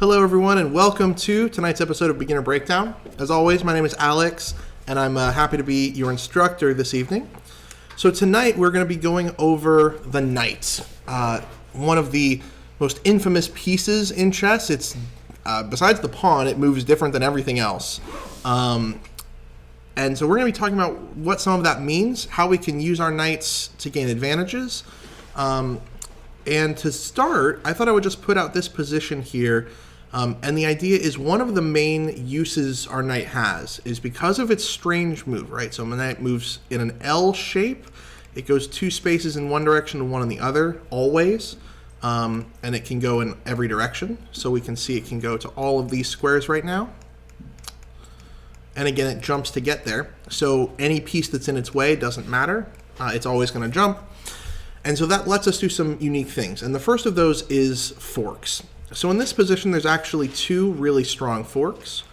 Hello everyone and welcome to tonight's episode of Beginner Breakdown. As always, my name is Alex and I'm happy to be your instructor this evening. So tonight we're going to be going over the knight, one of the most infamous pieces in chess. It's besides the pawn, it moves different than everything else. And so we're going to be talking about what some of that means, how we can use our knights to gain advantages. And to start, I thought I would just put out this position here. And the idea is one of the main uses our knight has is because of its strange move, right? So the knight moves in an L shape. It goes two spaces in one direction and one in the other, always. And it can go in every direction. So we can see it can go to all of these squares right now. And again, it jumps to get there. So any piece that's in its way doesn't matter. It's always going to jump. And so that lets us do some unique things. And the first of those is forks. So in this position, there's actually two really strong forks,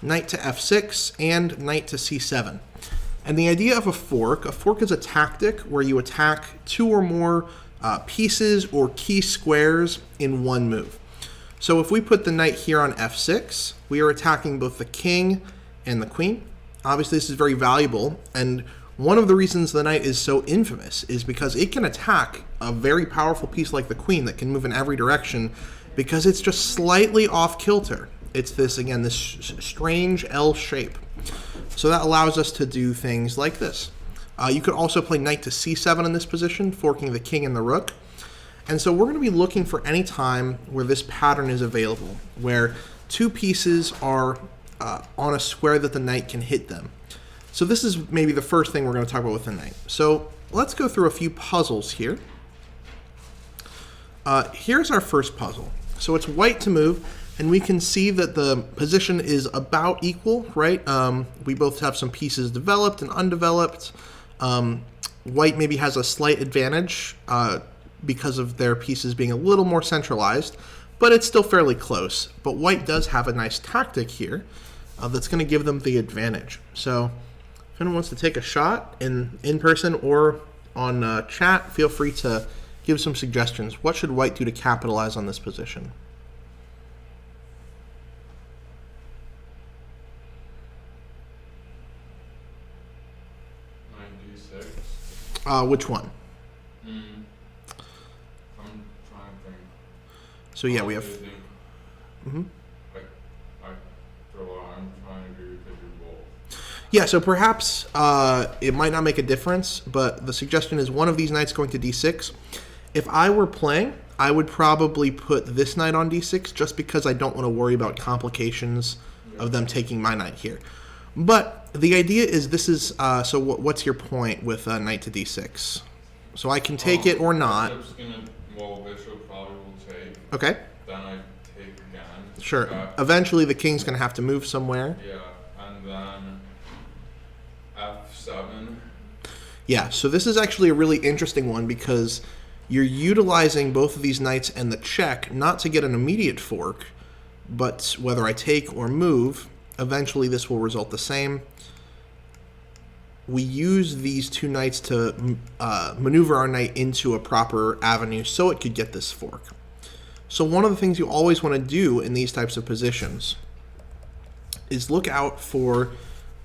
knight to f6 and knight to c7. And the idea of a fork is a tactic where you attack two or more pieces or key squares in one move. So if we put the knight here on f6, we are attacking both the king and the queen. Obviously, this is very valuable, and one of the reasons the knight is so infamous is because it can attack a very powerful piece like the queen that can move in every direction because it's just slightly off kilter. It's this, again, this strange L shape. So that allows us to do things like this. You could also play knight to c7 in this position, forking the king and the rook. And so we're going to be looking for any time where this pattern is available, where two pieces are on a square that the knight can hit them. So this is maybe the first thing we're going to talk about with the knight. So let's go through a few puzzles here. Here's our first puzzle. So it's white to move, and we can see that the position is about equal, right? We both have some pieces developed and undeveloped. White maybe has a slight advantage because of their pieces being a little more centralized, but it's still fairly close. But white does have a nice tactic here that's going to give them the advantage. So if anyone wants to take a shot in person or on chat, feel free to give some suggestions. What should white do to capitalize on this position? Which one? I'm trying to think. So yeah, we have. I'm trying to do both. Yeah, so perhaps it might not make a difference, but the suggestion is one of these knights going to d6. If I were playing, I would probably put this knight on d6 just because I don't want to worry about complications of them taking my knight here. But the idea is this is, so what's your point with knight to d6? So I can take it or not. Bishop probably will take. Okay. Then I take again. Sure. Eventually the king's going to have to move somewhere. Yeah, and then f7. Yeah, so this is actually a really interesting one because you're utilizing both of these knights and the check not to get an immediate fork, but whether I take or move, eventually this will result the same. We use these two knights to maneuver our knight into a proper avenue so it could get this fork. So one of the things you always want to do in these types of positions is look out for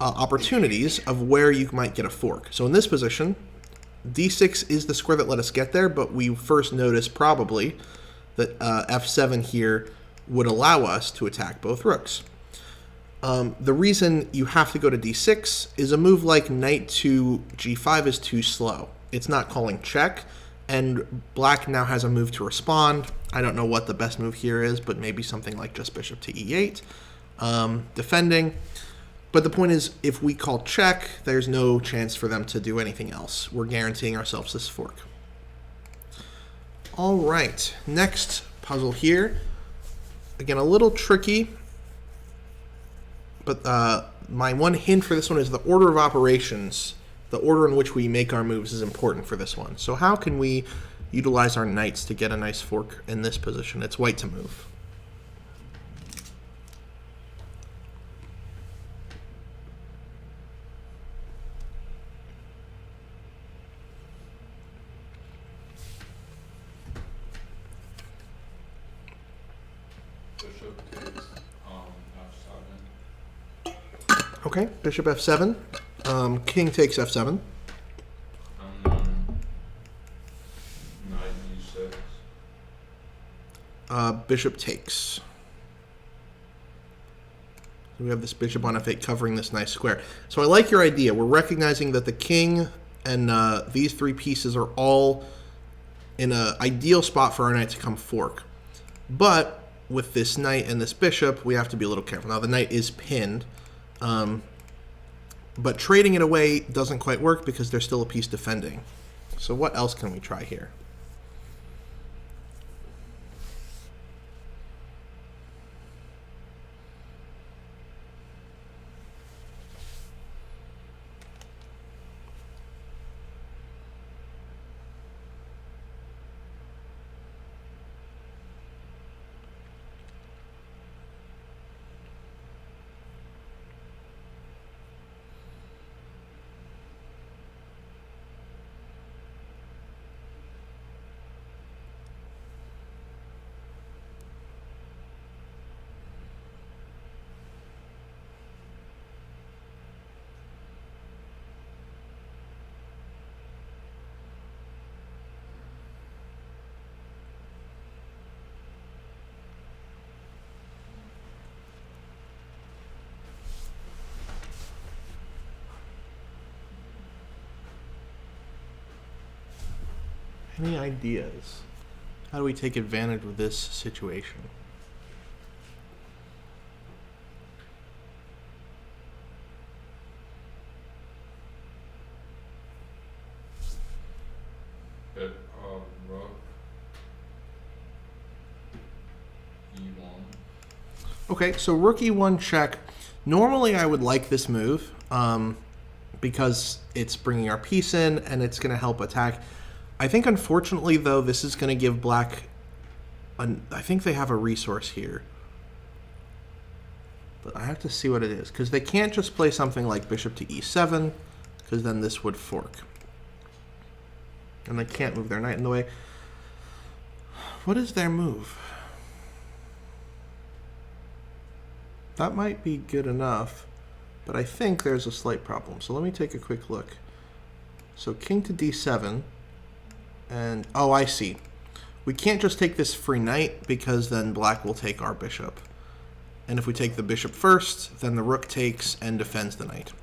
opportunities of where you might get a fork. So in this position, d6 is the square that let us get there, but we first notice probably that f7 here would allow us to attack both rooks. The reason you have to go to d6 is a move like knight to g5 is too slow. It's not calling check, and black now has a move to respond. I don't know what the best move here is, but maybe something like just bishop to e8, defending. But the point is, if we call check, there's no chance for them to do anything else. We're guaranteeing ourselves this fork. All right, next puzzle here. Again, a little tricky, but my one hint for this one is the order of operations. The order in which we make our moves is important for this one. So how can we utilize our knights to get a nice fork in this position? It's white to move. Bishop Okay, bishop f7. King takes f7. And then knight e6. Bishop takes. We have this bishop on f8 covering this nice square. So I like your idea. We're recognizing that the king and these three pieces are all in an ideal spot for our knight to come fork. But with this knight and this bishop, we have to be a little careful. Now the knight is pinned, but trading it away doesn't quite work because there's still a piece defending. So what else can we try here? Any ideas? How do we take advantage of this situation? Hit rook e1. Okay, so rook e1 check. Normally I would like this move because it's bringing our piece in and it's going to help attack. I think unfortunately though this is going to give black, I think they have a resource here. But I have to see what it is because they can't just play something like bishop to e7 because then this would fork. And they can't move their knight in the way. What is their move? That might be good enough, but I think there's a slight problem. So let me take a quick look. So king to d7, and oh, I see. We can't just take this free knight because then black will take our bishop. And if we take the bishop first, then the rook takes and defends the knight.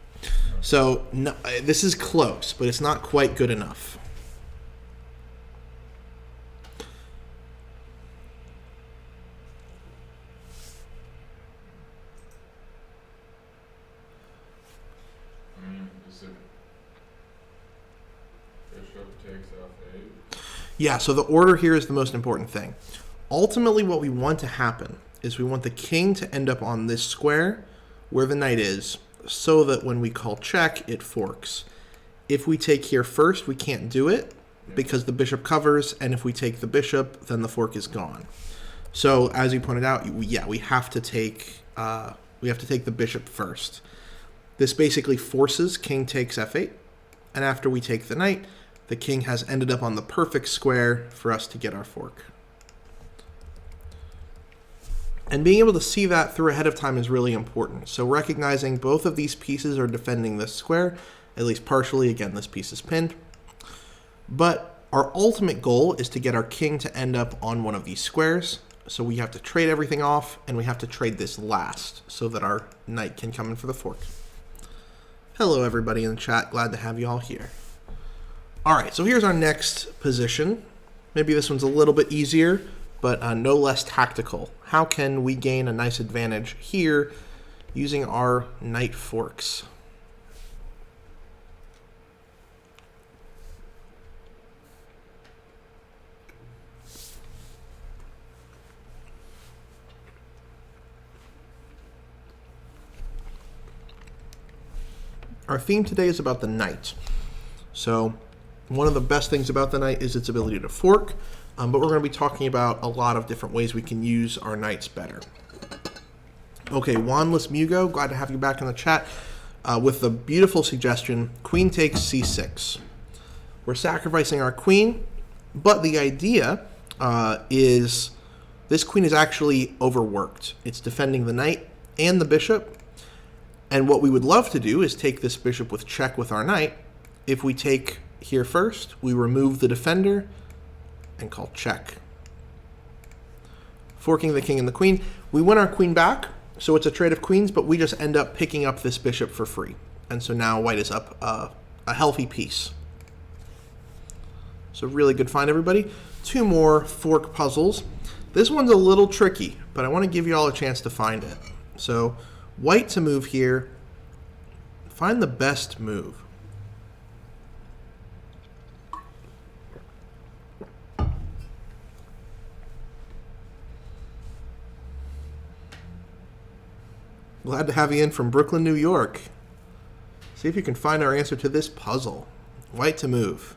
So no, this is close, but it's not quite good enough. Yeah, so the order here is the most important thing. Ultimately, what we want to happen is we want the king to end up on this square where the knight is, so that when we call check, it forks. If we take here first, we can't do it because the bishop covers, and if we take the bishop, then the fork is gone. So as you pointed out, yeah, we have to take the bishop first. This basically forces king takes f8, and after we take the knight, the king has ended up on the perfect square for us to get our fork. And being able to see that through ahead of time is really important. So recognizing both of these pieces are defending this square, at least partially. Again, this piece is pinned. But our ultimate goal is to get our king to end up on one of these squares. So we have to trade everything off, and we have to trade this last so that our knight can come in for the fork. Hello, everybody in the chat. Glad to have you all here. All right, so here's our next position. Maybe this one's a little bit easier, but no less tactical. How can we gain a nice advantage here using our knight forks? Our theme today is about the knight. So one of the best things about the knight is its ability to fork, but we're going to be talking about a lot of different ways we can use our knights better. Okay, Wanless Mugo, glad to have you back in the chat with the beautiful suggestion, queen takes c6. We're sacrificing our queen, but the idea is this queen is actually overworked. It's defending the knight and the bishop, And what we would love to do is take this bishop with check with our knight. If we take here first, we remove the defender and call check. Forking the king and the queen. We win our queen back, so it's a trade of queens, but we just end up picking up this bishop for free. And so now white is up a healthy piece. So really good find, everybody. 2 more fork puzzles. This one's a little tricky, but I want to give you all a chance to find it. So white to move here. Find the best move. Glad to have you in from Brooklyn, New York. See if you can find our answer to this puzzle. White to move.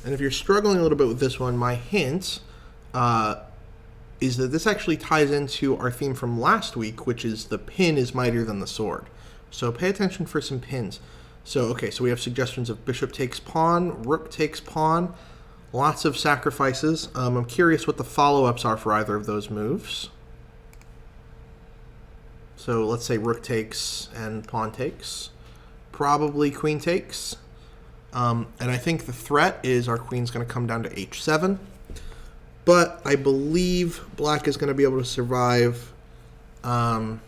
And if you're struggling a little bit with this one, my hint is that this actually ties into our theme from last week, which is the pin is mightier than the sword. So pay attention for some pins. So, okay, so we have suggestions of bishop takes pawn, rook takes pawn, lots of sacrifices. I'm curious what the follow-ups are for either of those moves. So let's say rook takes and pawn takes. Probably queen takes. And I think the threat is our queen's going to come down to h7. But I believe black is going to be able to survive. We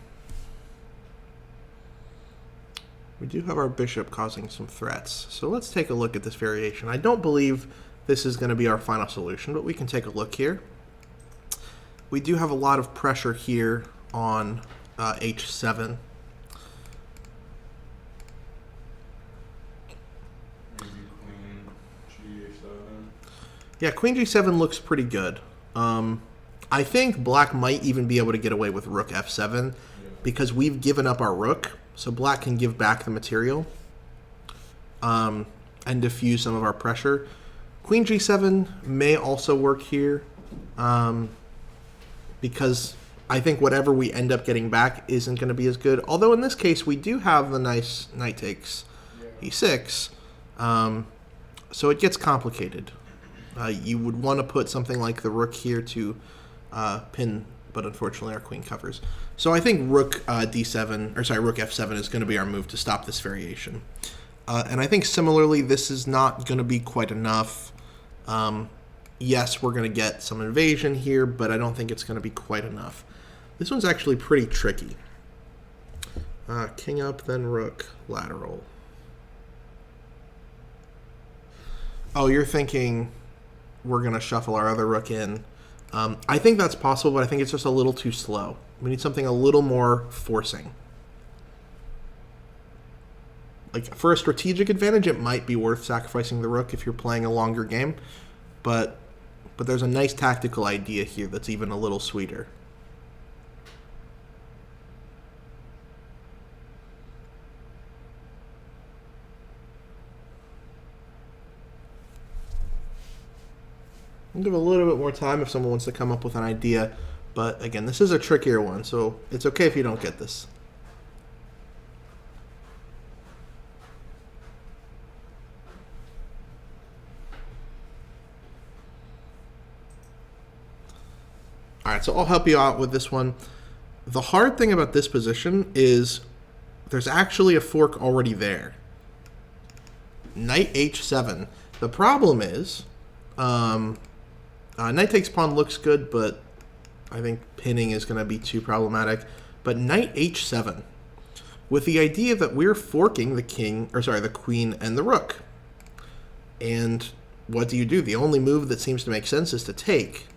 do have our bishop causing some threats. So let's take a look at this variation. I don't believe this is going to be our final solution, but we can take a look here. We do have a lot of pressure here on h7. Yeah, queen g7 looks pretty good. I think black might even be able to get away with rook f7 because we've given up our rook, so black can give back the material and diffuse some of our pressure. Queen g7 may also work here because I think whatever we end up getting back isn't going to be as good. Although in this case, we do have the nice knight takes e6, so it gets complicated. You would want to put something like the rook here to pin, but unfortunately our queen covers. So I think rook d7, or sorry, rook f7 is going to be our move to stop this variation. And I think similarly, this is not going to be quite enough. Yes, we're going to get some invasion here, but I don't think it's going to be quite enough. This one's actually pretty tricky. King up, then rook, lateral. Oh, you're thinking we're going to shuffle our other rook in. I think that's possible, but I think it's just a little too slow. We need something a little more forcing. Like, for a strategic advantage, it might be worth sacrificing the rook if you're playing a longer game, but there's a nice tactical idea here that's even a little sweeter. I'll give a little bit more time if someone wants to come up with an idea, but again, this is a trickier one, so it's okay if you don't get this. All right, so I'll help you out with this one. The hard thing about this position is there's actually a fork already there. Knight h7. The problem is knight takes pawn looks good, but I think pinning is going to be too problematic. But knight h7, with the idea that we're forking the king, or sorry, the queen and the rook. And what do? The only move that seems to make sense is to take.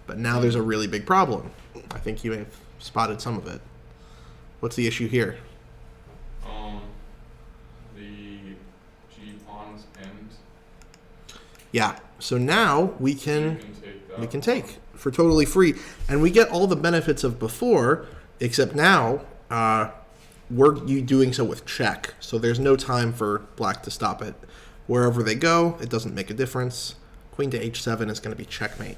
But now there's a really big problem. I think you may have spotted some of it. What's the issue here? The g pawn's pinned. Yeah. So now we can take for totally free, and we get all the benefits of before, except now we're doing so with check. So there's no time for black to stop it. Wherever they go, it doesn't make a difference. Queen to h7 is going to be checkmate.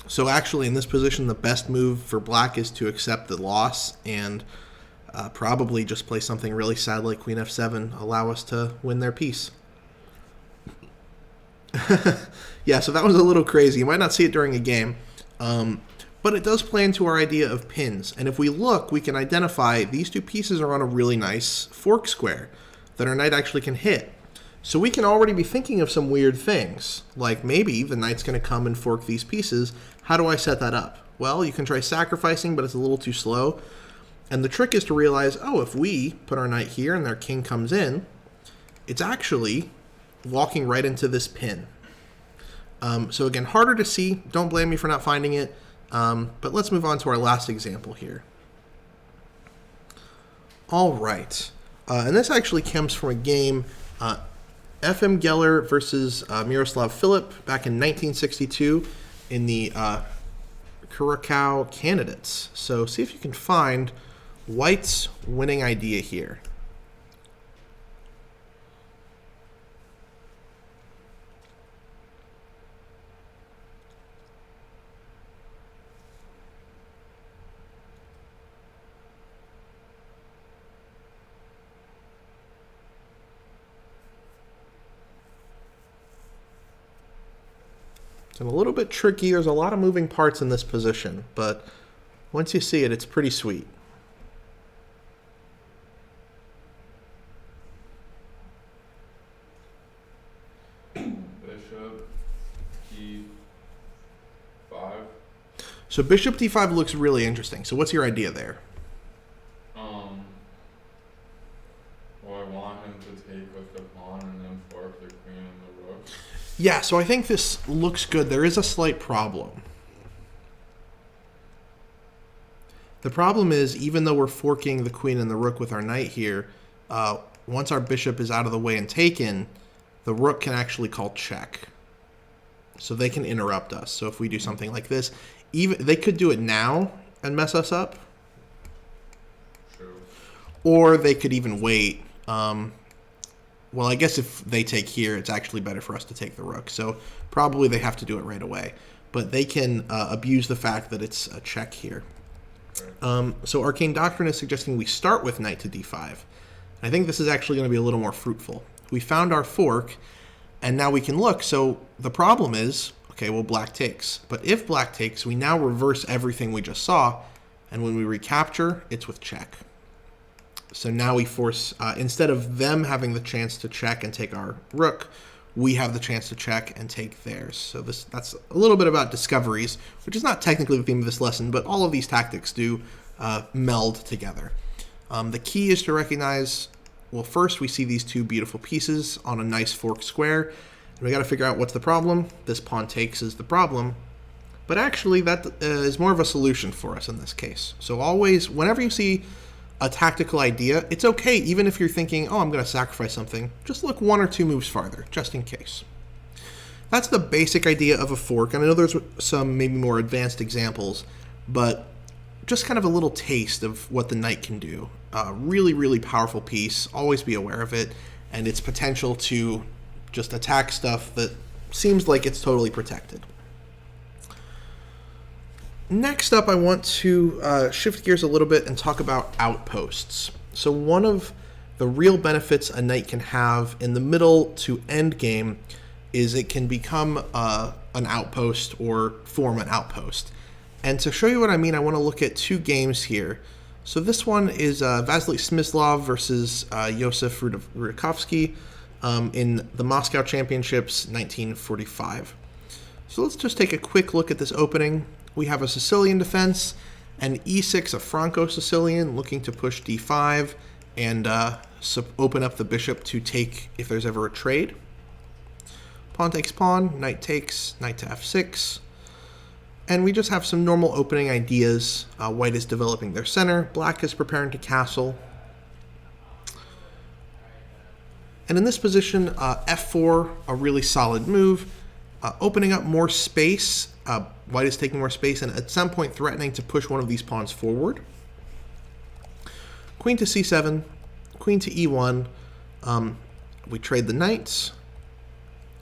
So actually, in this position, the best move for black is to accept the loss and probably just play something really sad like queen f7, allow us to win their piece. Yeah, so that was a little crazy. You might not see it during a game, but it does play into our idea of pins. And if we look, we can identify these two pieces are on a really nice fork square that our knight actually can hit. So we can already be thinking of some weird things, like maybe the knight's going to come and fork these pieces. How do I set that up? Well, you can try sacrificing, but it's a little too slow. And the trick is to realize, oh, if we put our knight here and their king comes in, it's actually walking right into this pin. So again, harder to see. Don't blame me for not finding it. But let's move on to our last example here. All right. And this actually comes from a game, F.M. Geller versus Miroslav Filip back in 1962 in the Curacao Candidates. So see if you can find White's winning idea here. It's a little bit tricky. There's a lot of moving parts in this position, but once you see it, it's pretty sweet. Bishop d5. So bishop d5 looks really interesting. So what's your idea there? Well, I want him to take with the pawn and then fork the queen and the rook. Yeah, so I think this looks good. There is a slight problem. The problem is, even though we're forking the queen and the rook with our knight here, once our bishop is out of the way and taken, the rook can actually call check. So they can interrupt us. So if we do something like this, even they could do it now and mess us up. True. Or they could even wait. Well, I guess if they take here, it's actually better for us to take the rook. So probably they have to do it right away. But they can abuse the fact that it's a check here. Right. So Arcane Doctrine is suggesting we start with knight to d5. I think this is actually going to be a little more fruitful. We found our fork, and now we can look. So the problem is, okay, well, black takes. But if black takes, we now reverse everything we just saw. And when we recapture, it's with check. So now we force, instead of them having the chance to check and take our rook, we have the chance to check and take theirs. So that's a little bit about discoveries, which is not technically the theme of this lesson, but all of these tactics do meld together. The key is to recognize, well, first we see these two beautiful pieces on a nice fork square, and we got to figure out what's the problem. This pawn takes is the problem, but actually that is more of a solution for us in this case. So always, whenever you see a tactical idea, it's okay, even if you're thinking, oh, I'm going to sacrifice something, just look one or two moves farther, just in case. That's the basic idea of a fork, and I know there's some maybe more advanced examples, but just kind of a little taste of what the knight can do. Really, really powerful piece, always be aware of it, and its potential to just attack stuff that seems like it's totally protected. Next up, I want to shift gears a little bit and talk about outposts. So one of the real benefits a knight can have in the middle to end game is it can become an outpost or form an outpost. And to show you what I mean, I want to look at two games here. So this one is Vasily Smyslov versus Iosif Rudakovsky in the Moscow Championships 1945. So let's just take a quick look at this opening. We have a Sicilian defense, and e6, a Franco-Sicilian, looking to push d5 and open up the bishop to take if there's ever a trade. Pawn takes pawn, knight takes, knight to f6. And we just have some normal opening ideas. White is developing their center, black is preparing to castle. And in this position, f4, a really solid move, opening up more space. White is taking more space and at some point threatening to push one of these pawns forward. Queen to c7, queen to e1. We trade the knights,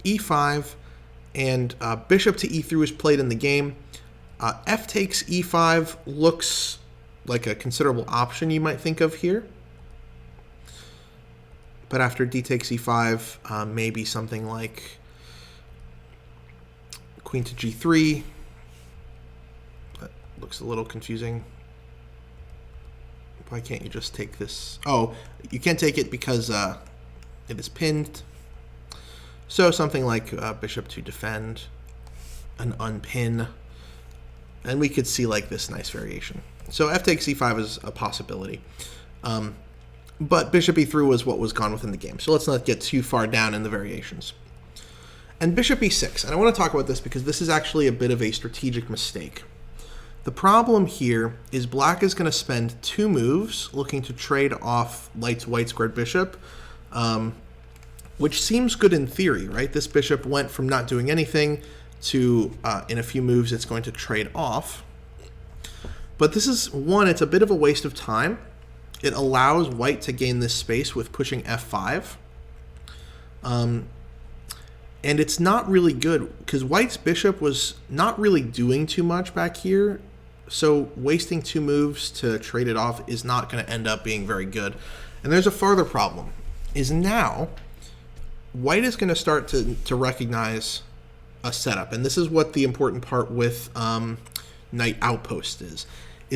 e5, and bishop to e3 was played in the game. F takes e5 looks like a considerable option you might think of here. But after d takes e5, maybe something like queen to g3. That looks a little confusing. Why can't you just take this? Oh, you can't take it because it is pinned. So something like bishop to defend, an unpin, and we could see like this nice variation. So f takes e5 is a possibility. But bishop e3 was what was gone within the game. So let's not get too far down in the variations. And bishop e6, and I want to talk about this because this is actually a bit of a strategic mistake. The problem here is black is going to spend 2 moves looking to trade off white's white squared bishop, which seems good in theory, right? This bishop went from not doing anything to, in a few moves, it's going to trade off. But this is, one, it's a bit of a waste of time. It allows white to gain this space with pushing f5. And it's not really good because white's bishop was not really doing too much back here. So wasting 2 moves to trade it off is not going to end up being very good. And there's a farther problem, is now white is going to start to recognize a setup. And this is what the important part with knight outpost is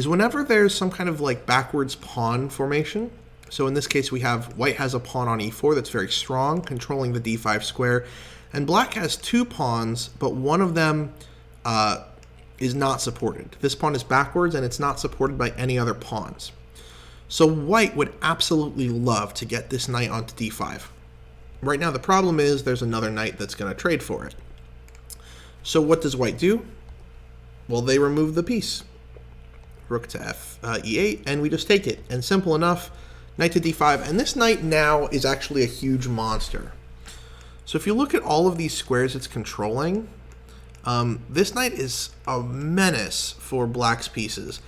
whenever there's some kind of like backwards pawn formation. So in this case, we have white has a pawn on e4 that's very strong, controlling the d5 square. And black has 2 pawns, but one of them is not supported. This pawn is backwards, and it's not supported by any other pawns. So white would absolutely love to get this knight onto d5. Right now, the problem is there's another knight that's going to trade for it. So what does white do? Well, they remove the piece. Rook to e8, and we just take it. And simple enough, knight to d5. And this knight now is actually a huge monster. So if you look at all of these squares it's controlling, this knight is a menace for black's pieces.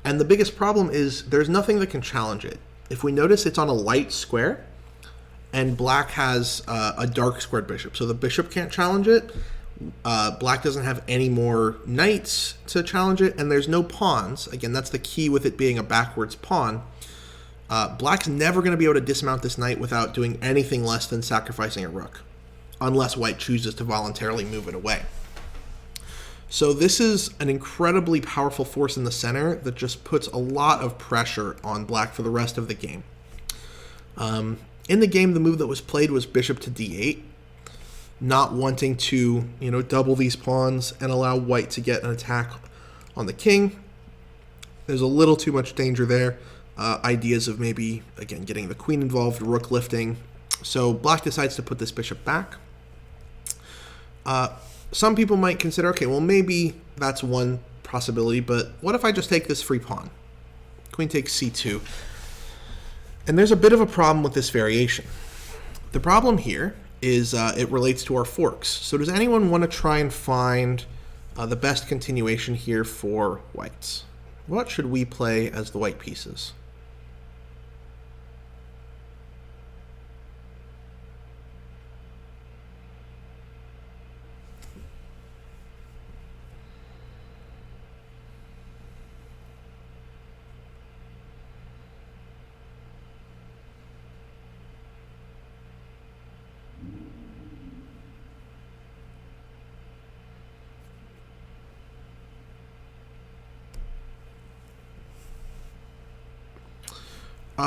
And the biggest problem is there's nothing that can challenge it. If we notice, it's on a light square, and black has a dark squared bishop. So the bishop can't challenge it. Black doesn't have any more knights to challenge it, and there's no pawns. Again, that's the key with it being a backwards pawn. Black's never going to be able to dismount this knight without doing anything less than sacrificing a rook, unless white chooses to voluntarily move it away. So this is an incredibly powerful force in the center that just puts a lot of pressure on black for the rest of the game. In the game, the move that was played was bishop to d8, not wanting to, double these pawns and allow white to get an attack on the king. There's a little too much danger there. Ideas of maybe, again, getting the queen involved, rook lifting. So black decides to put this bishop back. Some people might consider, okay, well, maybe that's one possibility, but what if I just take this free pawn? Queen takes c2. And there's a bit of a problem with this variation. The problem here is it relates to our forks. So does anyone want to try and find the best continuation here for whites? What should we play as the white pieces?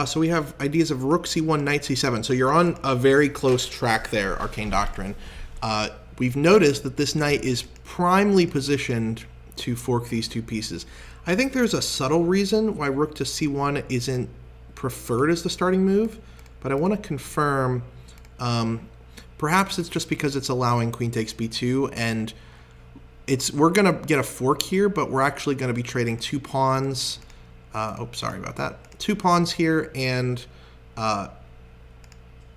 So we have ideas of rook c1, knight c7. So you're on a very close track there, Arcane Doctrine. We've noticed that this knight is primely positioned to fork these 2 pieces. I think there's a subtle reason why rook to c1 isn't preferred as the starting move, but I want to confirm. Perhaps it's just because it's allowing queen takes b2, and we're going to get a fork here, but we're actually going to be trading 2 pawns. Sorry about that. 2 pawns here and our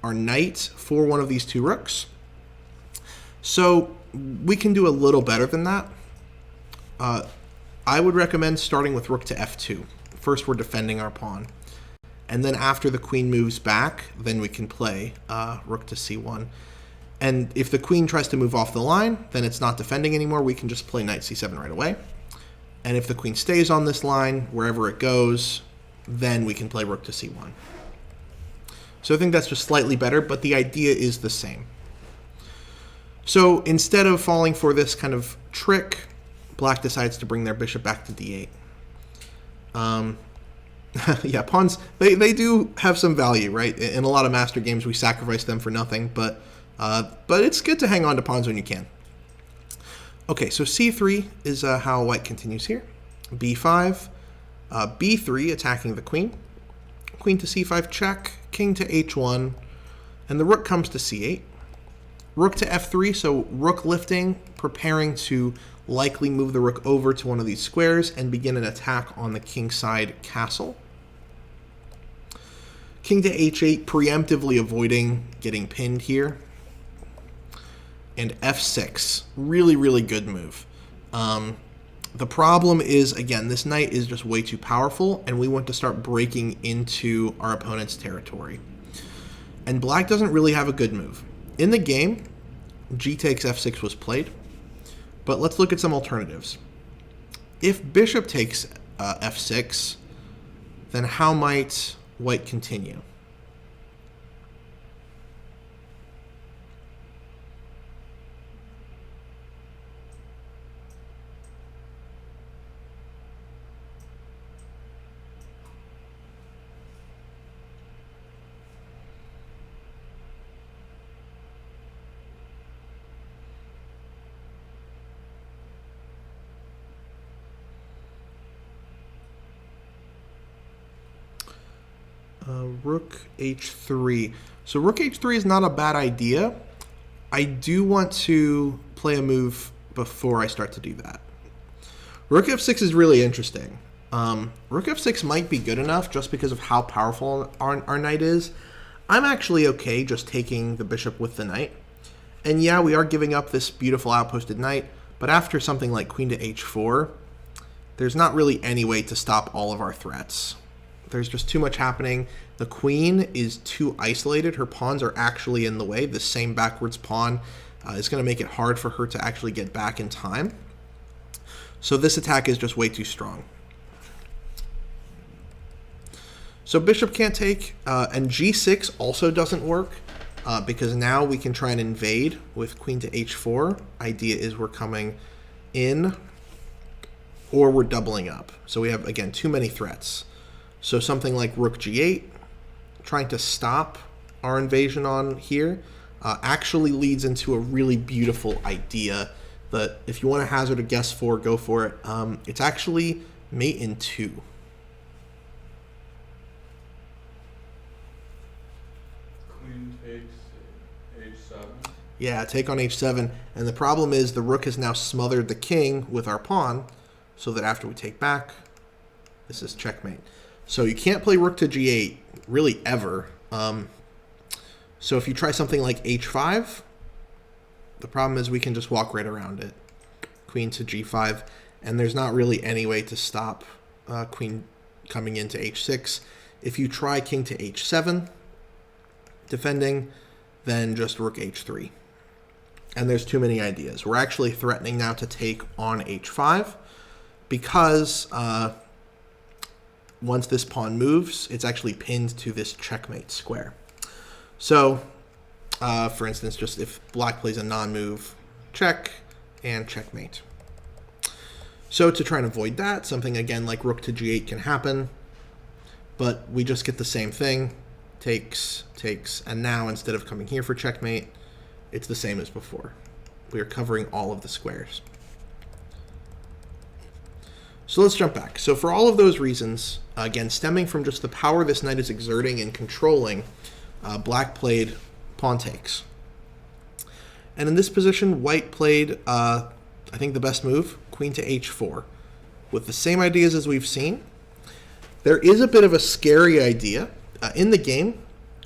knight for one of these 2 rooks. So we can do a little better than that. I would recommend starting with rook to f2. First, we're defending our pawn. And then after the queen moves back, then we can play rook to c1. And if the queen tries to move off the line, then it's not defending anymore. We can just play knight c7 right away. And if the queen stays on this line, wherever it goes, then we can play rook to c1. So I think that's just slightly better, but the idea is the same. So instead of falling for this kind of trick, black decides to bring their bishop back to d8. Yeah, pawns, they do have some value, right? In a lot of master games, we sacrifice them for nothing, but it's good to hang on to pawns when you can. Okay, so c3 is how white continues here. b5, b3 attacking the queen. Queen to c5 check, king to h1, and the rook comes to c8. Rook to f3, so rook lifting, preparing to likely move the rook over to one of these squares and begin an attack on the kingside castle. King to h8, preemptively avoiding getting pinned here. And f6, really, really good move. The problem is, again, this knight is just way too powerful, and we want to start breaking into our opponent's territory. And black doesn't really have a good move. In the game, g takes f6 was played, but let's look at some alternatives. If bishop takes f6, then how might white continue? Rook h3. So rook h3 is not a bad idea. I do want to play a move before I start to do that. Rook f6 is really interesting. Rook f6 might be good enough just because of how powerful our knight is. I'm actually okay just taking the bishop with the knight. And yeah, we are giving up this beautiful outposted knight, but after something like queen to h4, there's not really any way to stop all of our threats. There's just too much happening. The queen is too isolated. Her pawns are actually in the way. The same backwards pawn is going to make it hard for her to actually get back in time. So this attack is just way too strong. So bishop can't take, and g6 also doesn't work because now we can try and invade with queen to h4. Idea is we're coming in or we're doubling up. So we have, again, too many threats. So something like rook g8, trying to stop our invasion on here, actually leads into a really beautiful idea that if you want to hazard a guess for, go for it. It's actually mate in 2. Queen takes h7. Yeah, take on h7. And the problem is the rook has now smothered the king with our pawn, so that after we take back, this is checkmate. So you can't play rook to g8, really ever. So if you try something like h5, the problem is we can just walk right around it. Queen to g5, and there's not really any way to stop queen coming into h6. If you try king to h7, defending, then just rook h3. And there's too many ideas. We're actually threatening now to take on h5 because once this pawn moves, it's actually pinned to this checkmate square. So, for instance, just if black plays a non-move, check and checkmate. So to try and avoid that, something again like rook to g8 can happen, but we just get the same thing, takes, and now instead of coming here for checkmate, it's the same as before. We are covering all of the squares. So let's jump back. So for all of those reasons, again, stemming from just the power this knight is exerting and controlling, black played pawn takes. And in this position, white played, I think, the best move, queen to h4. With the same ideas as we've seen, there is a bit of a scary idea. In the game,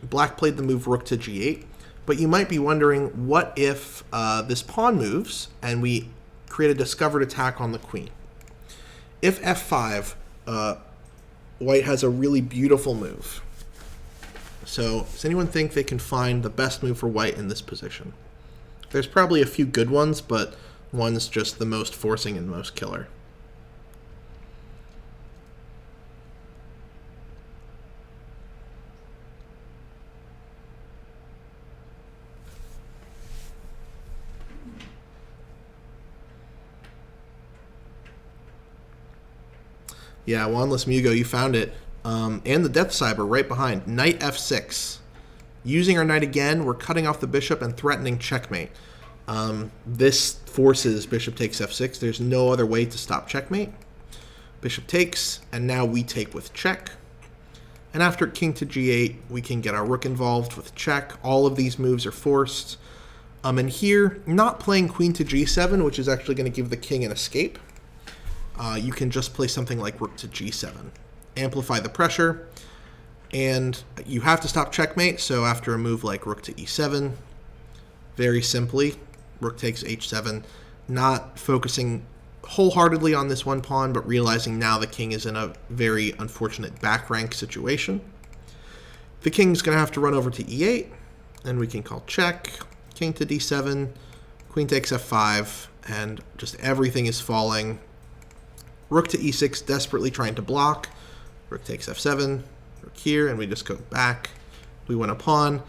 black played the move rook to g8, but you might be wondering, what if this pawn moves and we create a discovered attack on the queen? If f5, white has a really beautiful move. So does anyone think they can find the best move for white in this position? There's probably a few good ones, but one's just the most forcing and most killer. Yeah, Wanless Mugo, you found it. And the Death Cyber right behind. Knight f6. Using our knight again, we're cutting off the bishop and threatening checkmate. This forces bishop takes f6. There's no other way to stop checkmate. Bishop takes, and now we take with check. And after king to g8, we can get our rook involved with check. All of these moves are forced. And here, not playing queen to g7, which is actually going to give the king an escape. You can just play something like rook to g7. Amplify the pressure, and you have to stop checkmate, so after a move like rook to e7, very simply, rook takes h7, not focusing wholeheartedly on this one pawn, but realizing now the king is in a very unfortunate back rank situation. The king's going to have to run over to e8, and we can call check, king to d7, queen takes f5, and just everything is falling. Rook to e6, desperately trying to block. Rook takes f7, rook here, and we just go back. We win a pawn.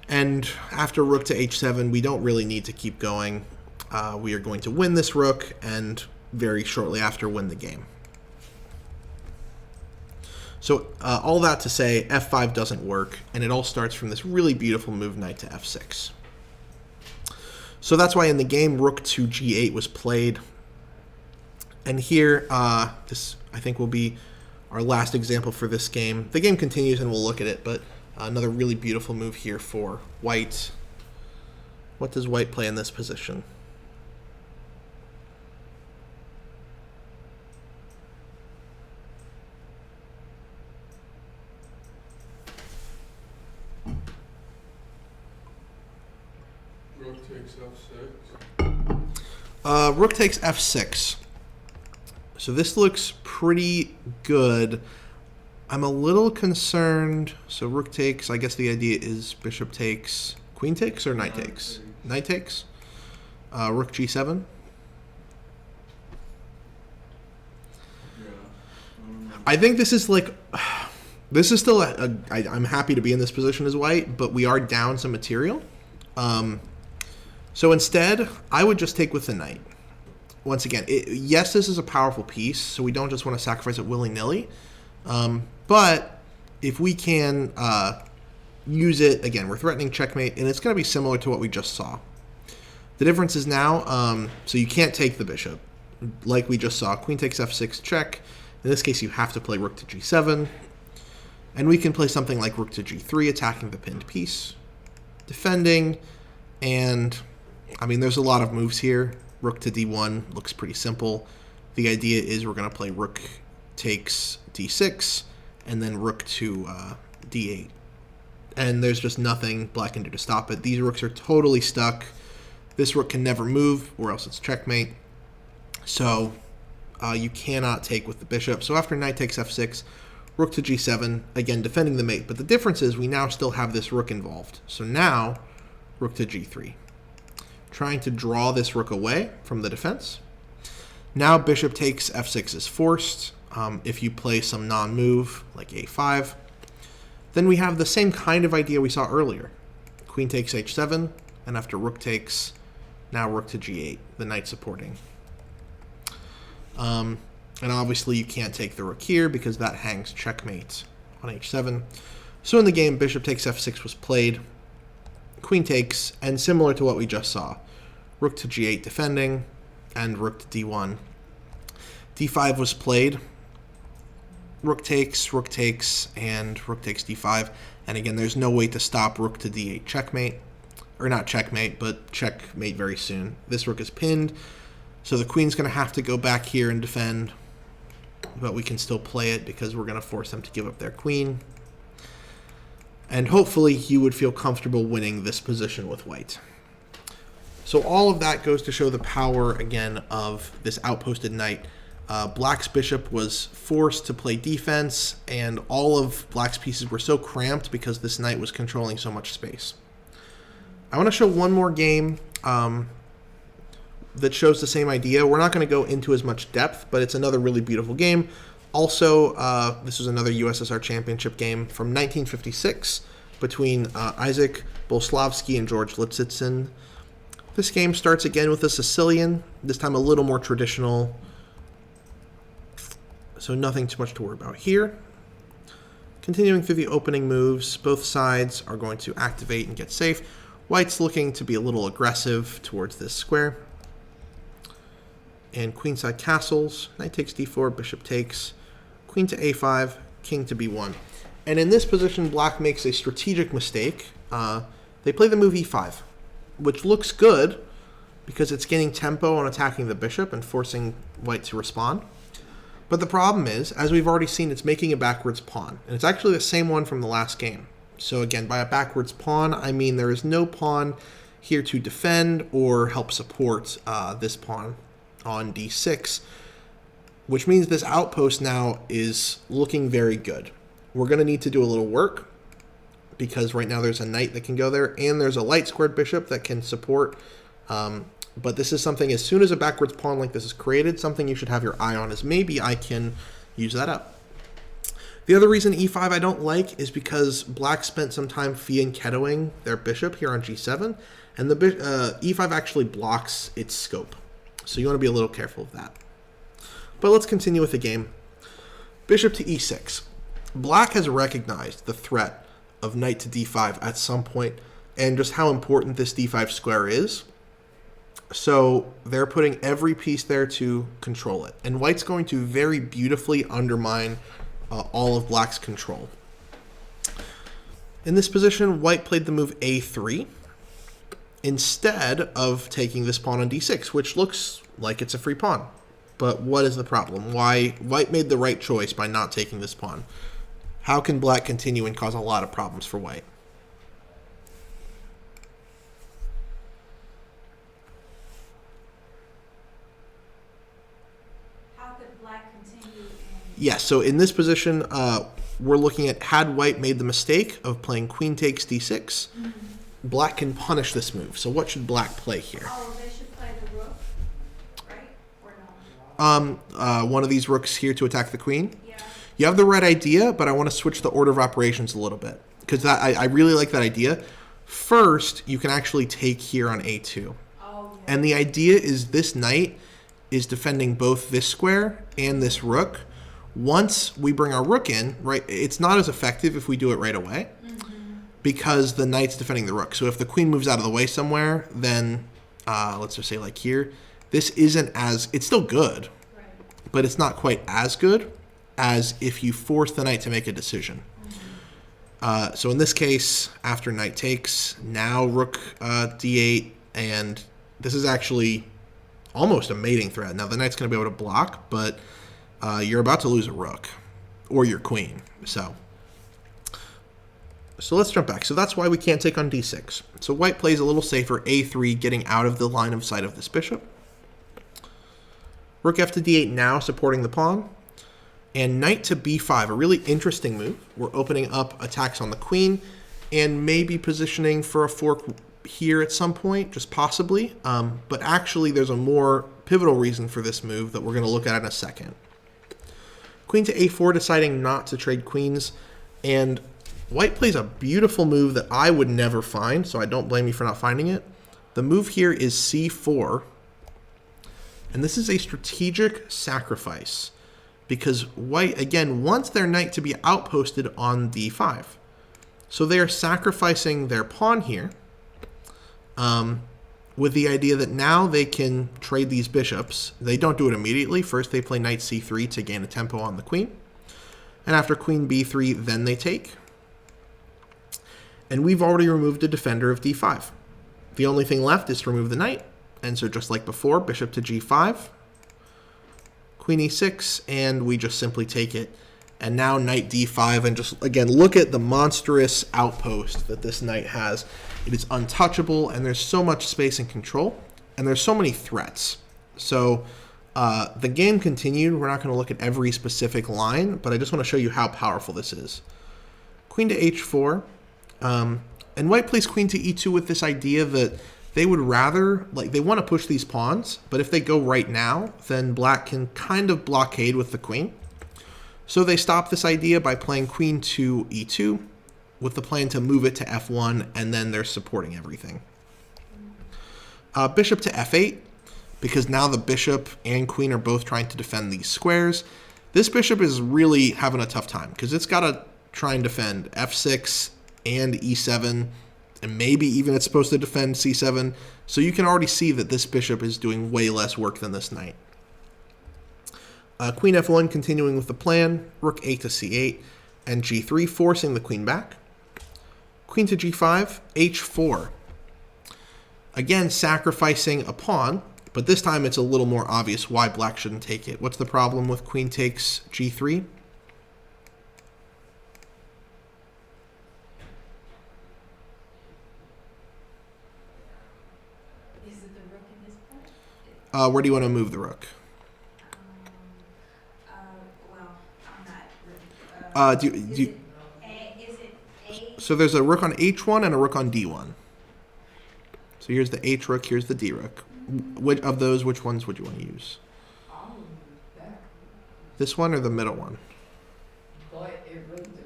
And after rook to h7, we don't really need to keep going. We are going to win this rook, and very shortly after, win the game. So all that to say, f5 doesn't work, and it all starts from this really beautiful move, knight to f6. So that's why in the game, rook to g8 was played. And here, this I think will be our last example for this game. The game continues and we'll look at it, but another really beautiful move here for white. What does white play in this position? Rook takes f6. Rook takes f6. So this looks pretty good. I'm a little concerned. So rook takes, I guess the idea is bishop takes, queen takes, or knight takes? Knight takes. Rook g7. Yeah. I think this is like, this is still, I'm happy to be in this position as white, but we are down some material. So instead, I would just take with the knight. Once again, yes, this is a powerful piece, so we don't just want to sacrifice it willy-nilly. But if we can use it, again, we're threatening checkmate, and it's going to be similar to what we just saw. The difference is now, so you can't take the bishop. Like we just saw, queen takes f6, check. In this case, you have to play rook to g7. And we can play something like rook to g3, attacking the pinned piece, defending, and, I mean, there's a lot of moves here. Rook to d1 looks pretty simple. The idea is we're going to play rook takes d6, and then rook to d8. And there's just nothing black can do to stop it. These rooks are totally stuck. This rook can never move, or else it's checkmate. So you cannot take with the bishop. So after knight takes f6, rook to g7, again defending the mate. But the difference is we now still have this rook involved. So now, rook to g3. Trying to draw this rook away from the defense. Now bishop takes f6 is forced. If you play some non-move, like a5, then we have the same kind of idea we saw earlier. Queen takes h7, and after rook takes, now rook to g8, the knight supporting. And obviously you can't take the rook here because that hangs checkmate on h7. So in the game, bishop takes f6 was played. Queen takes, and similar to what we just saw, rook to g8 defending, and rook to d1. d5 was played. Rook takes, and rook takes d5. And again, there's no way to stop rook to d8 checkmate. Or not checkmate, but checkmate very soon. This rook is pinned, so the queen's going to have to go back here and defend. But we can still play it because we're going to force them to give up their queen. And hopefully you would feel comfortable winning this position with white. So all of that goes to show the power, again, of this outposted knight. Black's bishop was forced to play defense, and all of Black's pieces were so cramped because this knight was controlling so much space. I want to show one more game that shows the same idea. We're not going to go into as much depth, but it's another really beautiful game. Also, this was another USSR Championship game from 1956 between Iosif Boleslavsky and Georgy Lisitsin. This game starts again with a Sicilian, this time a little more traditional, so nothing too much to worry about here. Continuing through the opening moves, both sides are going to activate and get safe. White's looking to be a little aggressive towards this square. And queenside castles, knight takes d4, bishop takes, queen to a5, king to b1. And in this position, Black makes a strategic mistake. They play the move e5, which looks good because it's gaining tempo on attacking the bishop and forcing White to respond. But the problem is, as we've already seen, it's making a backwards pawn. And it's actually the same one from the last game. So again, by a backwards pawn, I mean there is no pawn here to defend or help support this pawn on d6, which means this outpost now is looking very good. We're going to need to do a little work because right now there's a knight that can go there and there's a light squared bishop that can support. But this is something, as soon as a backwards pawn like this is created, something you should have your eye on is maybe I can use that up. The other reason e5 I don't like is because Black spent some time fianchettoing their bishop here on g7, and the e5 actually blocks its scope. So you want to be a little careful of that. But let's continue with the game. Bishop to e6. Black has recognized the threat of knight to d5 at some point and just how important this d5 square is. So they're putting every piece there to control it. And White's going to very beautifully undermine all of Black's control. In this position, White played the move a3 instead of taking this pawn on d6, which looks like it's a free pawn. But what is the problem? Why White made the right choice by not taking this pawn? How can Black continue and cause a lot of problems for White? How could Black continue? Yes, so in this position, we're looking at, had White made the mistake of playing queen takes d6, Black can punish this move. So what should Black play here? Oh, they should play the rook, right? Or no? One of these rooks here to attack the queen. Yeah. You have the right idea, but I want to switch the order of operations a little bit because I really like that idea. First, you can actually take here on a2. Oh, yeah. And the idea is this knight is defending both this square and this rook. Once we bring our rook in, right, it's not as effective if we do it right away because the knight's defending the rook. So if the queen moves out of the way somewhere, then let's just say like here, this isn't as, it's still good, Right. but it's not quite as good as if you force the knight to make a decision. So in this case, after knight takes, now rook d8, and this is actually almost a mating threat. Now the knight's going to be able to block, but you're about to lose a rook or your queen. So let's jump back. So that's why we can't take on d6. So White plays a little safer, a3, getting out of the line of sight of this bishop. Rook f to d8 now, supporting the pawn. And knight to b5, a really interesting move. We're opening up attacks on the queen and maybe positioning for a fork here at some point, just possibly. But actually, there's a more pivotal reason for this move that we're going to look at in a second. Queen to a4, deciding not to trade queens. And White plays a beautiful move that I would never find, so I don't blame you for not finding it. The move here is c4. And this is a strategic sacrifice because White, again, wants their knight to be outposted on d5. So they are sacrificing their pawn here with the idea that now they can trade these bishops. They don't do it immediately. First, they play knight c3 to gain a tempo on the queen. And after queen b3, then they take. And we've already removed a defender of d5. The only thing left is to remove the knight. And so just like before, bishop to g5, queen e6, and we just simply take it. And now knight d5, and just, again, look at the monstrous outpost that this knight has. It is untouchable, and there's so much space and control, and there's so many threats. So The game continued. We're not going to look at every specific line, but I just want to show you how powerful this is. Queen to h4. And white plays queen to e2 with this idea that they would rather, like, they want to push these pawns, but if they go right now, then black can kind of blockade with the queen. So they stop this idea by playing queen to e2 with the plan to move it to f1, and then they're supporting everything. Bishop to f8, because now the bishop and queen are both trying to defend these squares. This bishop is really having a tough time because it's got to try and defend f6 and e7, and maybe even it's supposed to defend c7. So you can already see that this bishop is doing way less work than this knight. Queen f1 continuing with the plan, rook a to c8, and g3 forcing the queen back. Queen to g5, h4. Again, sacrificing a pawn, but this time it's a little more obvious why black shouldn't take it. What's the problem with queen takes g3? Is it the rook in this point? Where do you want to move the rook? Well, I'm not really. Do you, Is it A? so there's a rook on h1 and a rook on d1. So here's the h rook, here's the d rook. Which of those, which ones would you want to use? This one or the middle one? But it really depends.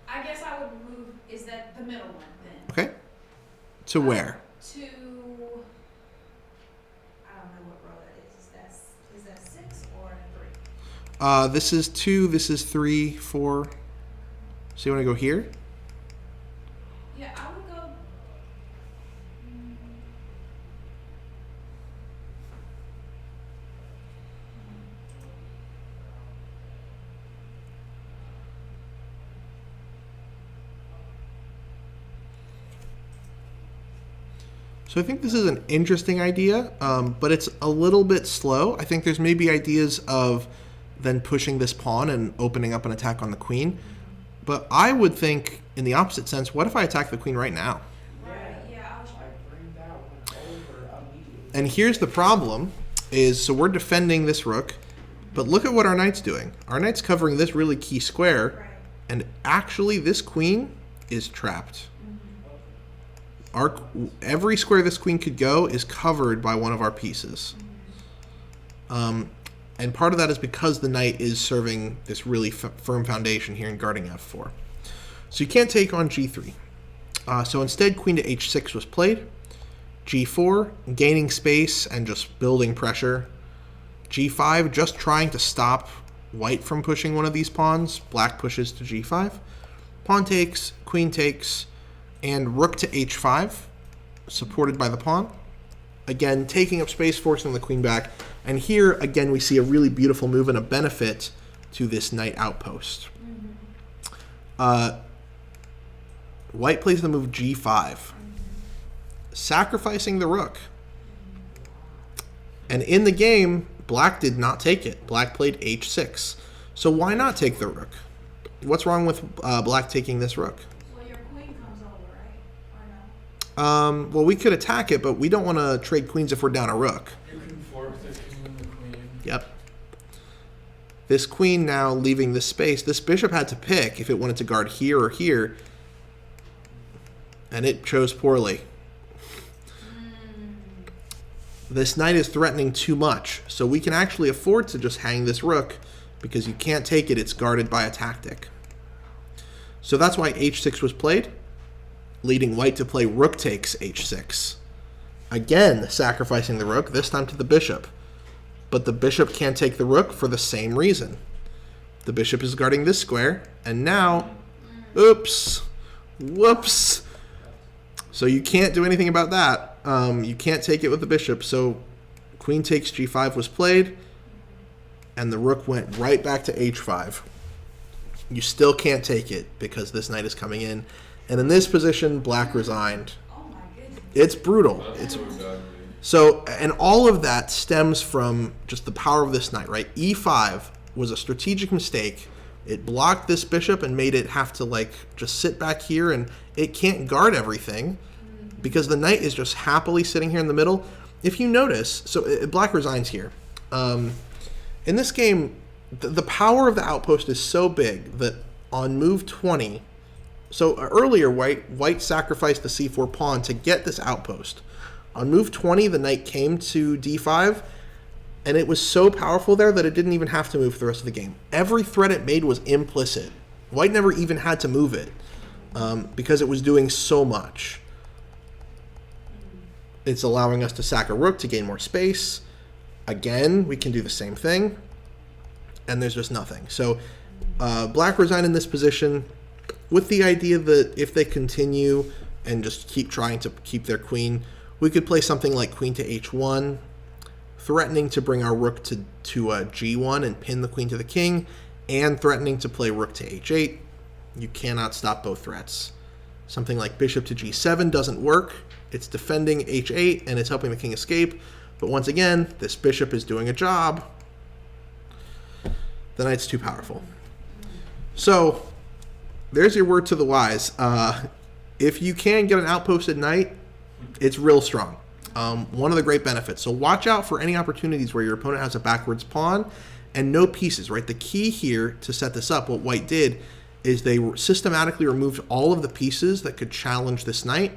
I guess I would move. Is that the middle one then? Okay. To where? To. I don't know what row that is. Is that 6 or 3? This is 2, this is 3, 4. So you want to go here? Yeah, I would go. So I think this is an interesting idea, but it's a little bit slow. I think there's maybe ideas of then pushing this pawn and opening up an attack on the queen. But I would think, in the opposite sense, what if I attack the queen right now? Right. Yeah, I was. I bring that one over immediately. And here's the problem, is so we're defending this rook, but look at what our knight's doing. Our knight's covering this really key square, Right. and actually this queen is trapped. Every square this queen could go is covered by one of our pieces. And part of that is because the knight is serving this really firm foundation here and guarding f4. So you can't take on g3. So instead, queen to h6 was played. g4, gaining space and just building pressure. g5, just trying to stop white from pushing one of these pawns. Black pushes to g5. Pawn takes, queen takes, and rook to h5, supported by the pawn. Again, taking up space, forcing the queen back. And here, again, we see a really beautiful move and a benefit to this knight outpost. White plays the move g5, sacrificing the rook. And in the game, black did not take it. Black played h6. So why not take the rook? What's wrong with black taking this rook? Well, your queen comes over, right? Or no? Well, we could attack it, but we don't want to trade queens if we're down a rook. You can force the king and the queen. Yep. This queen now leaving this space. This bishop had to pick if it wanted to guard here or here, and it chose poorly. This knight is threatening too much, so we can actually afford to just hang this rook because you can't take it. It's guarded by a tactic. So that's why h6 was played, leading white to play rook takes h6. Again, sacrificing the rook, this time to the bishop. But the bishop can't take the rook for the same reason. The bishop is guarding this square, and now, oops, whoops. So you can't do anything about that. You can't take it with the bishop. So queen takes g5 was played, and the rook went right back to h5. You still can't take it because this knight is coming in. And in this position, black resigned. Oh my goodness. It's brutal. That's It's so ugly. so, and all of that stems from just the power of this knight, right? e5 was a strategic mistake. It blocked this bishop and made it have to like just sit back here, and it can't guard everything because the knight is just happily sitting here in the middle. if you notice, so black resigns here. In this game, the power of the outpost is so big that on move 20, so earlier white sacrificed the c4 pawn to get this outpost. On move 20, the knight came to d5, and it was so powerful there that it didn't even have to move for the rest of the game. Every threat it made was implicit. White never even had to move it because it was doing so much. It's allowing us to sack a rook to gain more space. Again, we can do the same thing, and there's just nothing. So black resign in this position with the idea that if they continue and just keep trying to keep their queen, we could play something like queen to h1, threatening to bring our rook to g1 and pin the queen to the king, and threatening to play rook to h8. You cannot stop both threats. Something like bishop to g7 doesn't work. It's defending h8 and it's helping the king escape. But once again, this bishop is doing a job. The knight's too powerful. So there's your word to the wise. If you can get an outposted knight, it's real strong. One of the great benefits. So watch out for any opportunities where your opponent has a backwards pawn and no pieces, right? The key here to set this up, what white did, is they systematically removed all of the pieces that could challenge this knight.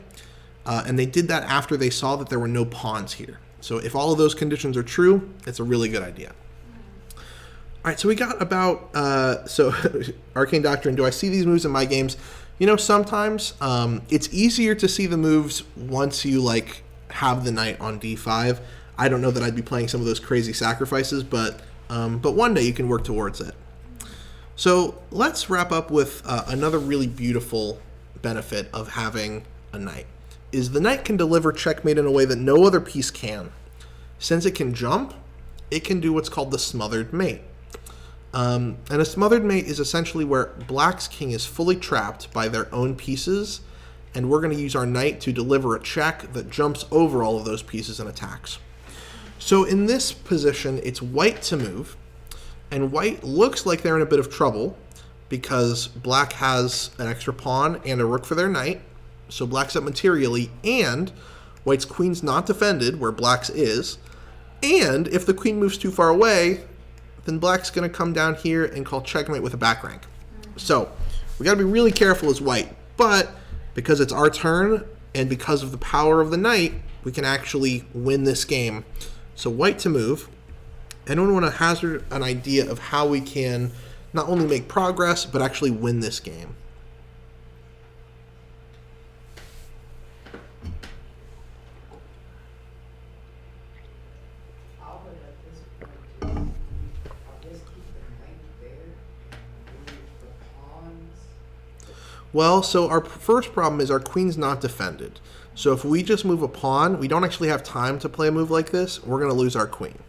And they did that after they saw that there were no pawns here. So if all of those conditions are true, it's a really good idea. All right, so we got about, Arcane Doctrine, do I see these moves in my games? You know, sometimes it's easier to see the moves once you, like, have the knight on d5. I don't know that I'd be playing some of those crazy sacrifices, but one day you can work towards it. So let's wrap up with another really beautiful benefit of having a knight. Is the knight can deliver checkmate in a way that no other piece can. Since it can jump, it can do what's called the smothered mate. And a smothered mate is essentially where black's king is fully trapped by their own pieces, and we're going to use our knight to deliver a check that jumps over all of those pieces and attacks. So in this position, it's white to move, and white looks like they're in a bit of trouble because black has an extra pawn and a rook for their knight. So black's up materially, and white's queen's not defended where black's is. And if the queen moves too far away, then black's going to come down here and call checkmate with a back rank. So we got to be really careful as white, but because it's our turn and because of the power of the knight, we can actually win this game. So white to move. I don't want to hazard an idea of how we can not only make progress, but actually win this game. Well, so our first problem is our queen's not defended. So if we just move a pawn, we don't actually have time to play a move like this. We're going to lose our queen.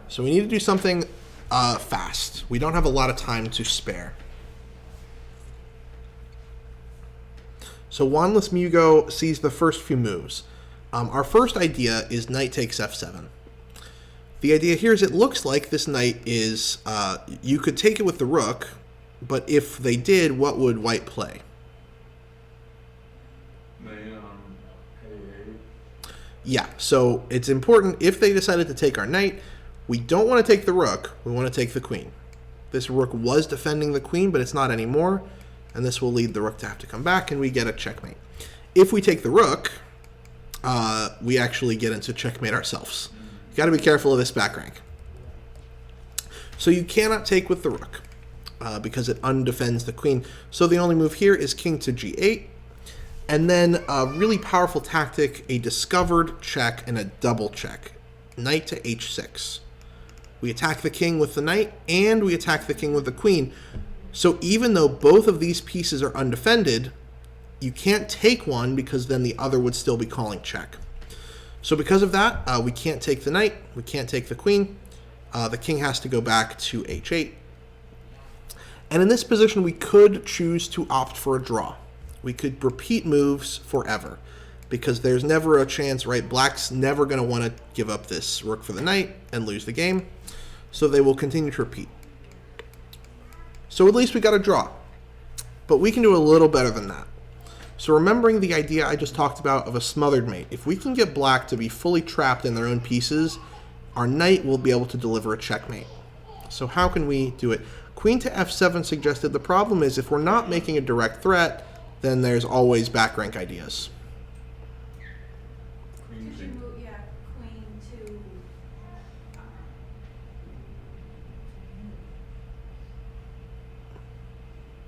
So we need to do something fast. We don't have a lot of time to spare. So Wanless Mugo sees the first few moves. Our first idea is knight takes f7. The idea here is it looks like this knight is, you could take it with the rook, but if they did, what would white play? Yeah, so it's important if they decided to take our knight, we don't want to take the rook, we want to take the queen. This rook was defending the queen, but it's not anymore, and this will lead the rook to have to come back, and we get a checkmate. If we take the rook, we actually get into checkmate ourselves. You got to be careful of this back rank. So you cannot take with the rook. Because it undefends the queen. So the only move here is king to g8. And then a really powerful tactic, a discovered check and a double check. Knight to h6. We attack the king with the knight, and we attack the king with the queen. So even though both of these pieces are undefended, you can't take one because then the other would still be calling check. So because of that, we can't take the knight, we can't take the queen. The king has to go back to h8. And in this position, we could choose to opt for a draw. We could repeat moves forever because there's never a chance, right? Black's never going to want to give up this rook for the knight and lose the game. So they will continue to repeat. So at least we got a draw. But we can do a little better than that. So remembering the idea I just talked about of a smothered mate, if we can get black to be fully trapped in their own pieces, our knight will be able to deliver a checkmate. So how can we do it? Queen to f7 suggested the problem is if we're not making a direct threat, then there's always back rank ideas. Queen Could you move, yeah, queen to,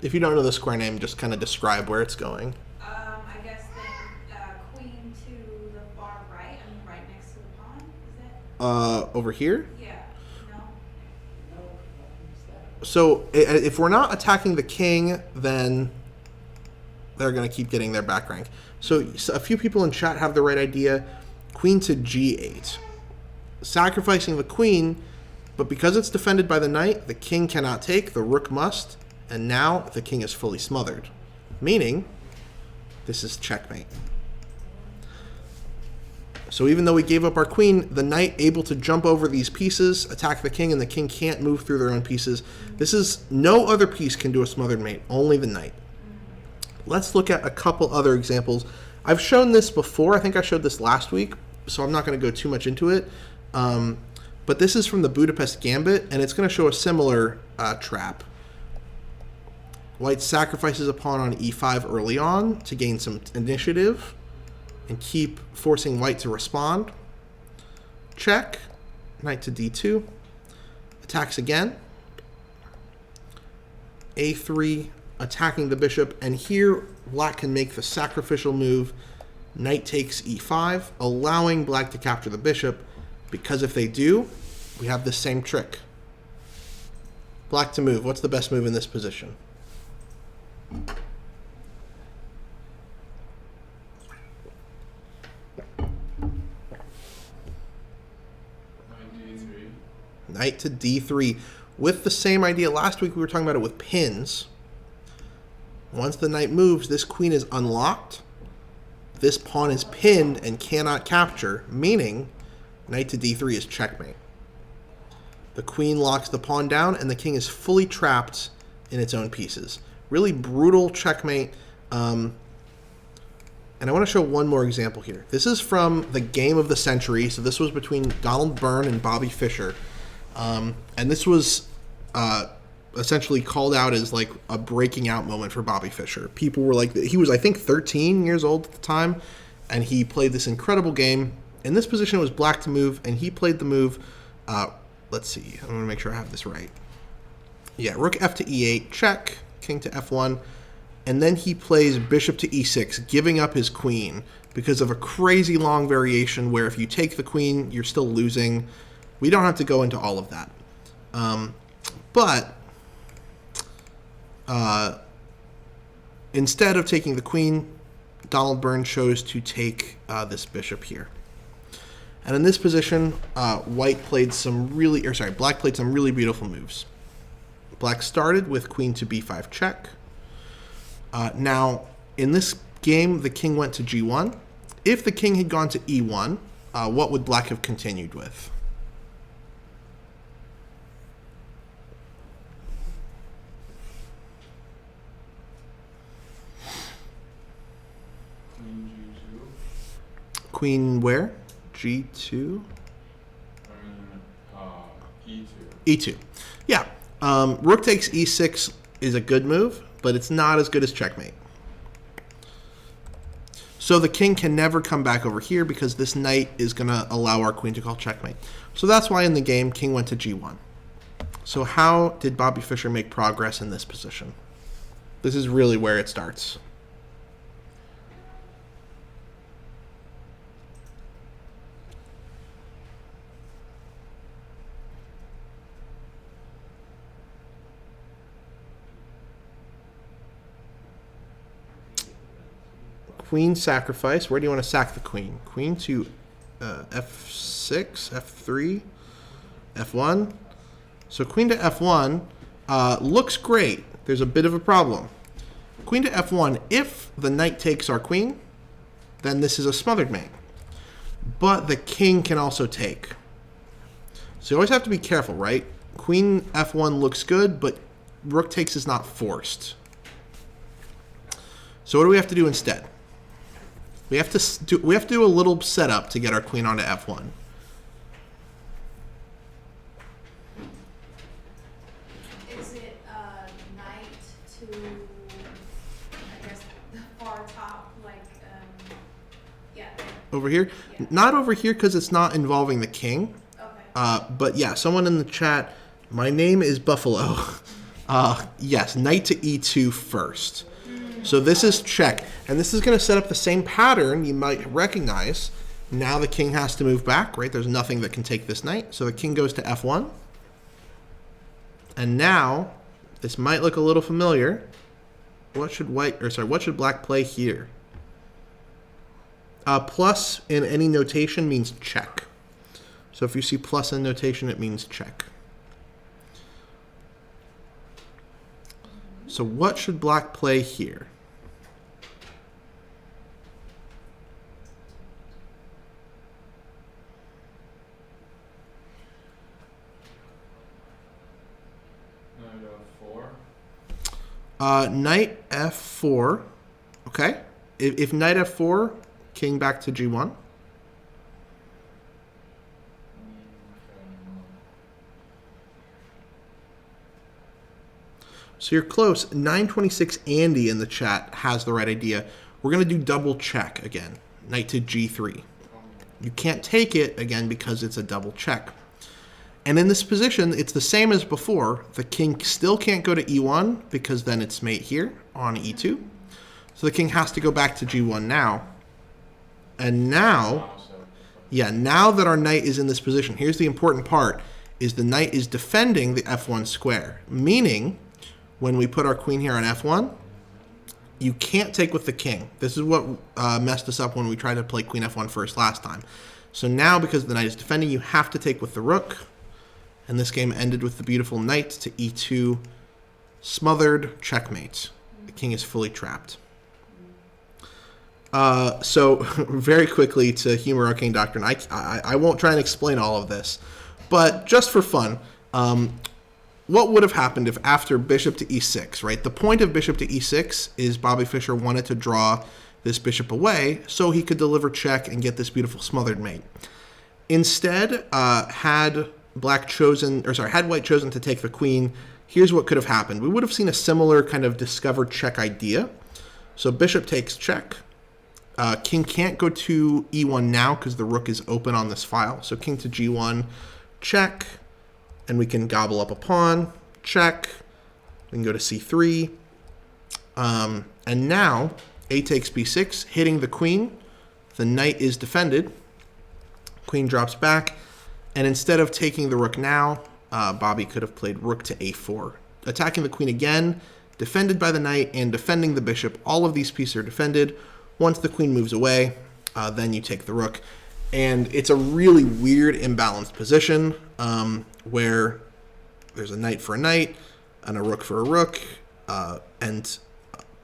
If you don't know the square name, just kind of describe where it's going. I guess then, queen to the far right, I mean, right next to the pawn, is it? Over here? Yeah, no? No, who's that? So if we're not attacking the king, then they're going to keep getting their back rank. So a few people in chat have the right idea. Queen to g8. Sacrificing the queen, but because it's defended by the knight, the king cannot take, the rook must, and now the king is fully smothered. Meaning, this is checkmate. So even though we gave up our queen, the knight able to jump over these pieces, attack the king, and the king can't move through their own pieces. This is, no other piece can do a smothered mate, only the knight. Let's look at a couple other examples. I've shown this before. I think I showed this last week, so I'm not going to go too much into it. But this is from the Budapest Gambit, and it's going to show a similar trap. White sacrifices a pawn on e5 early on to gain some initiative and keep forcing white to respond. Check. Knight to d2. Attacks again. a3, attacking the bishop, and here black can make the sacrificial move. Knight takes e5, allowing black to capture the bishop, because if they do, we have the same trick. Black to move. What's the best move in this position? Knight to d3. With the same idea, last week we were talking about it with pins. Once the knight moves, this queen is unlocked. This pawn is pinned and cannot capture, meaning knight to d3 is checkmate. The queen locks the pawn down, and the king is fully trapped in its own pieces. Really brutal checkmate. And I want to show one more example here. This is from the game of the century. So this was between Donald Byrne and Bobby Fischer. And this was essentially called out as like a breaking out moment for Bobby Fischer. People were like, he was, I think, 13 years old at the time, and he played this incredible game. In this position, it was black to move, and he played the move. Let's see. I'm going to make sure I have this right. Yeah, rook f to e8, check, king to f1, and then he plays bishop to e6, giving up his queen because of a crazy long variation where if you take the queen, you're still losing. We don't have to go into all of that. But instead of taking the queen, Donald Byrne chose to take this bishop here. And in this position, black played some really beautiful moves. Black started with queen to b5 check. Now, in this game, the king went to g1. If the king had gone to e1, what would black have continued with? Queen g2. Queen where? g2? E2. e2. Yeah. Rook takes e6 is a good move, but it's not as good as checkmate. So the king can never come back over here because this knight is going to allow our queen to call checkmate. So that's why in the game, king went to g1. So how did Bobby Fischer make progress in this position? This is really where it starts. Queen sacrifice. Where do you want to sack the queen? Queen to f6, f3, f1. So queen to f1 looks great. There's a bit of a problem. Queen to f1, if the knight takes our queen, then this is a smothered mate. But the king can also take. So you always have to be careful, right? Queen f1 looks good, but rook takes is not forced. So what do we have to do instead? We have to do a little setup to get our queen onto f1. Is it knight to, I guess, the far top, like, yeah. Over here? Yeah. Not over here because it's not involving the king. Okay. But yeah, someone in the chat, my name is Buffalo. Yes, knight to e2 first. So this is check. And this is going to set up the same pattern you might recognize. Now the king has to move back, right? There's nothing that can take this knight. So the king goes to f1. And now, this might look a little familiar. What should black play here? Plus in any notation means check. So if you see plus in notation, it means check. So what should black play here? Knight f4. Okay. If knight f4, king back to g1. So you're close. 926 Andy in the chat has the right idea. We're going to do double check again. Knight to g3. You can't take it again because it's a double check. And in this position, it's the same as before. The king still can't go to e1 because then it's mate here on e2. So the king has to go back to g1 now. And now, yeah, now that our knight is in this position, here's the important part, is the knight is defending the f1 square. Meaning, when we put our queen here on f1, you can't take with the king. This is what messed us up when we tried to play queen f1 first last time. So now, because the knight is defending, you have to take with the rook. And this game ended with the beautiful knight to e2, smothered, checkmate. The king is fully trapped. So very quickly to humor our king doctrine, I won't try and explain all of this, but just for fun, what would have happened if after bishop to e6, right? The point of bishop to e6 is Bobby Fischer wanted to draw this bishop away so he could deliver check and get this beautiful smothered mate. Instead, had white chosen to take the queen, here's what could have happened. We would have seen a similar kind of discovered check idea. So bishop takes check. King can't go to e1 now because the rook is open on this file. So king to g1, check, and we can gobble up a pawn, check. We can go to c3. And now a takes b6, hitting the queen. The knight is defended. Queen drops back. And instead of taking the rook now, Bobby could have played rook to a4. Attacking the queen again, defended by the knight, and defending the bishop. All of these pieces are defended. Once the queen moves away, then you take the rook. And it's a really weird, imbalanced position where there's a knight for a knight, and a rook for a rook, and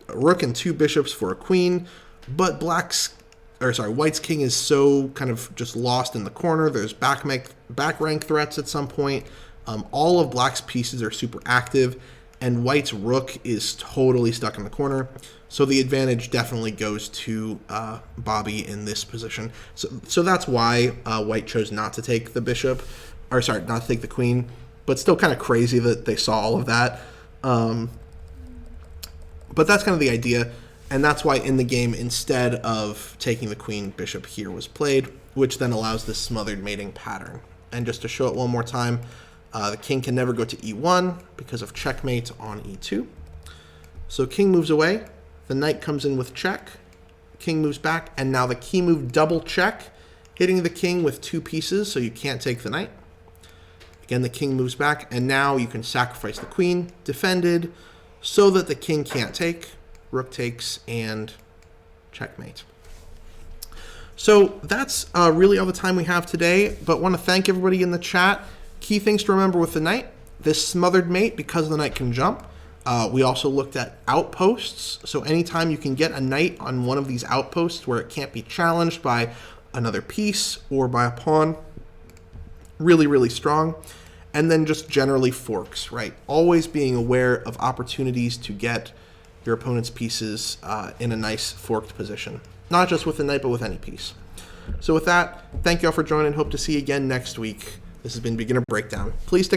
a rook and two bishops for a queen. But White's king is so kind of just lost in the corner. There's back rank threats at some point. All of Black's pieces are super active, and White's rook is totally stuck in the corner. So the advantage definitely goes to Bobby in this position. So that's why White chose not to take the bishop, not to take the queen. But still kind of crazy that they saw all of that. But that's kind of the idea. And that's why in the game, instead of taking the queen, bishop here was played, which then allows this smothered mating pattern. And just to show it one more time, the king can never go to e1 because of checkmate on e2. So king moves away, the knight comes in with check, king moves back, and now the key move double check, hitting the king with two pieces, so you can't take the knight. Again, the king moves back, and now you can sacrifice the queen, defended, so that the king can't take. Rook takes, and checkmate. So that's really all the time we have today, but want to thank everybody in the chat. Key things to remember with the knight: this smothered mate, because the knight can jump. We also looked at outposts, so anytime you can get a knight on one of these outposts where it can't be challenged by another piece or by a pawn, really, really strong. And then just generally forks, right? Always being aware of opportunities to get your opponent's pieces in a nice forked position. Not just with the knight, but with any piece. So with that, thank you all for joining. Hope to see you again next week. This has been Beginner Breakdown. Please stick